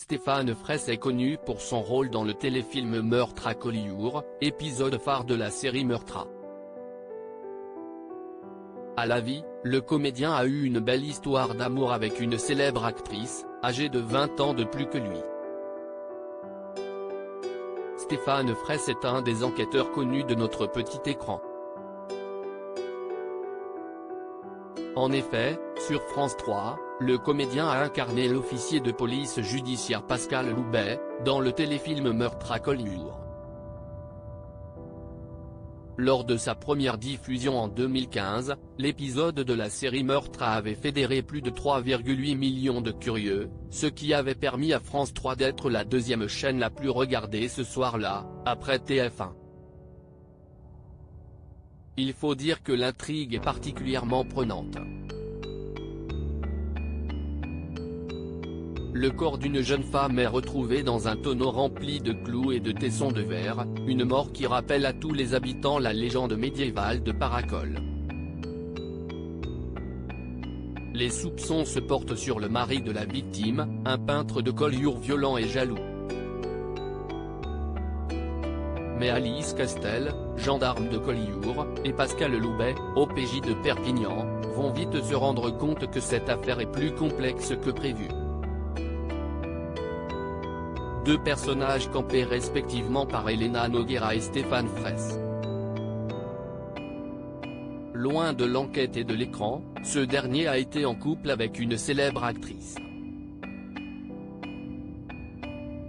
Stéphane Fraisse est connu pour son rôle dans le téléfilm Meurtre à Collioure, épisode phare de la série Meurtre. À la vie, le comédien a eu une belle histoire d'amour avec une célèbre actrice, âgée de 20 ans de plus que lui. Stéphane Fraisse est un des enquêteurs connus de notre petit écran. En effet, sur France 3, le comédien a incarné l'officier de police judiciaire Pascal Loubet, dans le téléfilm Meurtre à Collioure. Lors de sa première diffusion en 2015, l'épisode de la série Meurtre avait fédéré plus de 3,8 millions de curieux, ce qui avait permis à France 3 d'être la deuxième chaîne la plus regardée ce soir-là, après TF1. Il faut dire que l'intrigue est particulièrement prenante. Le corps d'une jeune femme est retrouvé dans un tonneau rempli de clous et de tessons de verre, une mort qui rappelle à tous les habitants la légende médiévale de Paracol. Les soupçons se portent sur le mari de la victime, un peintre de Collioure violent et jaloux. Mais Alice Castel, gendarme de Collioure, et Pascal Loubet, OPJ de Perpignan, vont vite se rendre compte que cette affaire est plus complexe que prévu. Deux personnages campés respectivement par Elena Noguera et Stéphane Fraisse. Loin de l'enquête et de l'écran, ce dernier a été en couple avec une célèbre actrice.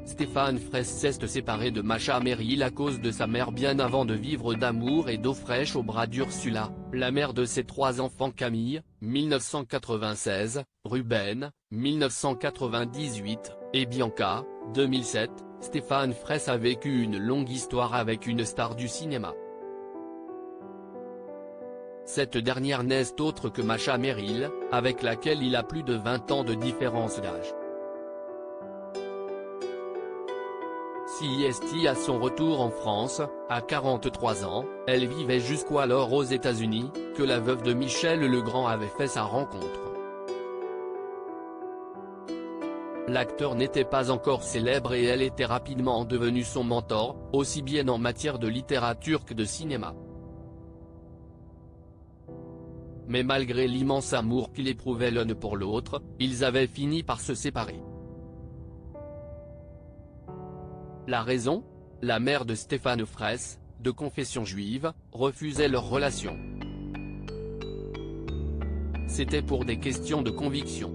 Stéphane Fraisse s'est séparé de Macha Merrill à cause de sa mère bien avant de vivre d'amour et d'eau fraîche au bras d'Ursula, la mère de ses trois enfants Camille, 1996, Ruben, 1998, et Bianca, 2007. Stéphane Fraisse a vécu une longue histoire avec une star du cinéma. Cette dernière n'est autre que Macha Merrill, avec laquelle il a plus de 20 ans de différence d'âge. À son retour en France, à 43 ans, elle vivait jusqu'alors aux États-Unis, que la veuve de Michel Legrand avait fait sa rencontre. L'acteur n'était pas encore célèbre et elle était rapidement devenue son mentor, aussi bien en matière de littérature que de cinéma. Mais malgré l'immense amour qu'ils éprouvaient l'un pour l'autre, ils avaient fini par se séparer. La raison ? La mère de Stéphane Fraisse, de confession juive, refusait leur relation. C'était pour des questions de conviction.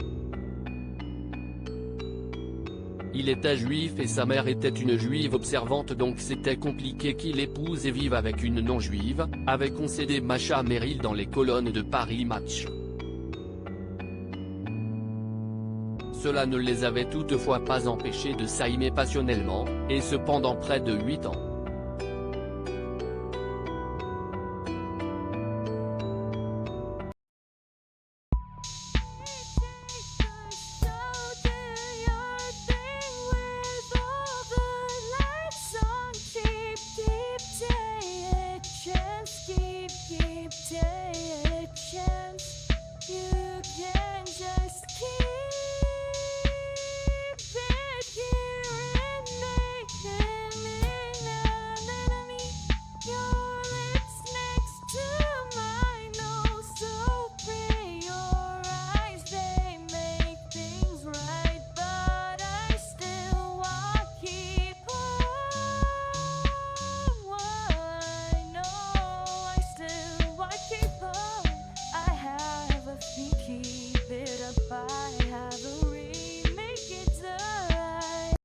Il était juif et sa mère était une juive observante, donc c'était compliqué qu'il épouse et vive avec une non-juive, avait concédé Macha Merrill dans les colonnes de Paris Match. Cela ne les avait toutefois pas empêchés de s'aimer passionnellement, et ce pendant près de 8 ans. Keep